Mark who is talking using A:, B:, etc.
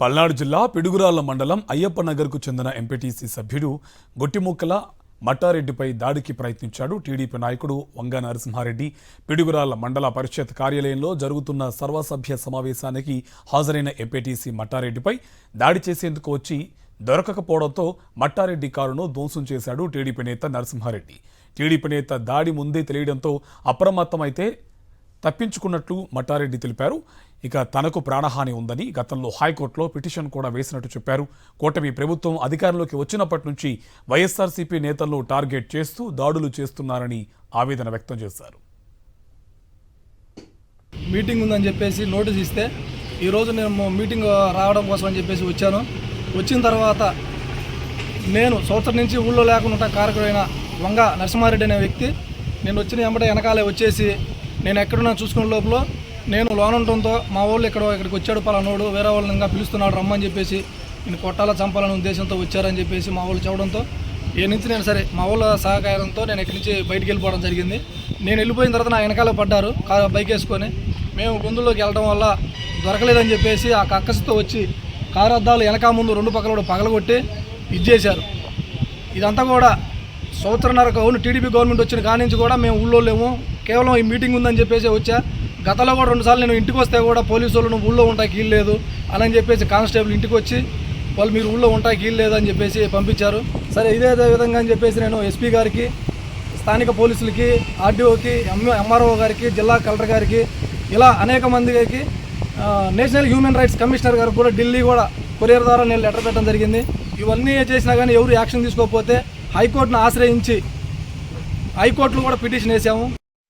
A: పల్నాడు జిల్లా పిడుగురాళ్ల మండలం అయ్యప్ప నగర్కు చెందిన ఎంపీటీసీ సభ్యుడు గొట్టిముక్కల మట్టారెడ్డిపై దాడికి ప్రయత్నించాడు. టీడీపీ నాయకుడు వంగ నరసింహారెడ్డి పిడుగురాళ్ల మండల పరిషత్ కార్యాలయంలో జరుగుతున్న సర్వసభ్య సమావేశానికి హాజరైన ఎంపీటీసీ మట్టారెడ్డిపై దాడి చేసేందుకు వచ్చి దొరకకపోవడంతో మట్టారెడ్డి కారును ధ్వంసం చేశాడు టీడీపీ నేత నరసింహారెడ్డి. టీడీపీ నేత దాడి ముందే తెలియడంతో అప్రమత్తమైతే తప్పించుకున్నట్లు మట్టారెడ్డి తెలిపారు. ఇక తనకు ప్రాణహాని ఉందని గతంలో హైకోర్టులో పిటిషన్ కూడా వేసినట్టు చెప్పారు. కూటమి ప్రభుత్వం అధికారంలోకి వచ్చినప్పటి నుంచి వైఎస్ఆర్సీపీ నేతలను టార్గెట్ చేస్తూ దాడులు చేస్తున్నారని ఆవేదన వ్యక్తం చేశారు.
B: మీటింగ్ ఉందని చెప్పేసి నోటీస్ ఇస్తే ఈరోజు నేను మీటింగ్ రావడం కోసం అని చెప్పేసి వచ్చాను. వచ్చిన తర్వాత నేను సంవత్సరం నుంచి ఊళ్ళో లేకుండా కారకుడైన వంగ నరసింహారెడ్డి అనే వ్యక్తి నేను వచ్చిన వెంబడే వెనకాలే వచ్చేసి నేను ఎక్కడున్నా చూసుకునే లోపల నేను లోన్ ఉండటంతో మా వాళ్ళు ఇక్కడికి వచ్చాడు పలానోడు వేరే వాళ్ళని ఇంకా పిలుస్తున్నాడు రమ్మని చెప్పేసి నేను కొట్టాల చంపాలనే ఉద్దేశంతో వచ్చారని చెప్పేసి మా వాళ్ళు చెప్పడంతో ఏ నుంచి నేను సరే మా వాళ్ళ సహకారంతో నేను ఇక్కడి నుంచి బయటికి వెళ్ళిపోవడం జరిగింది. నేను వెళ్ళిపోయిన తర్వాత నా వెనకాల పడ్డారు బైక్ వేసుకొని. మేము గొంతుల్లోకి వెళ్ళడం వల్ల దొరకలేదని చెప్పేసి ఆ కక్కసితో వచ్చి కారు అద్దాలు వెనక ముందు రెండు పక్కల పగలగొట్టి ఇది చేశారు. ఇదంతా కూడా సంవత్సరంన్నరకు అవును టీడీపీ గవర్నమెంట్ వచ్చిన కాడి నుంచి కూడా మేము ఊళ్ళో లేము, కేవలం ఈ మీటింగ్ ఉందని చెప్పేసి వచ్చా. గతంలో కూడా 2 సార్లు నేను ఇంటికి వస్తే కూడా పోలీసు వాళ్ళు ఊళ్ళో ఉంటాయి కీళ్ళు లేదు అని చెప్పేసి కానిస్టేబుల్ ఇంటికి వచ్చి వాళ్ళు మీరు ఊళ్ళో ఉంటాయి కీళ్ళు లేదు అని చెప్పేసి పంపించారు. సరే ఇదే విధంగా అని చెప్పేసి నేను ఎస్పీ గారికి, స్థానిక పోలీసులకి, ఆర్డీఓకి, ఎంఆర్ఓ గారికి, జిల్లా కలెక్టర్ గారికి ఇలా అనేక మందికి నేషనల్ హ్యూమన్ రైట్స్ కమిషనర్ గారికి కూడా ఢిల్లీ కూడా కొరియర్ ద్వారా నేను లెటర్ పెట్టడం జరిగింది. ఇవన్నీ చేసినా కానీ ఎవరు యాక్షన్ తీసుకోకపోతే హైకోర్టును ఆశ్రయించి హైకోర్టులో కూడా పిటిషన్ వేసాము.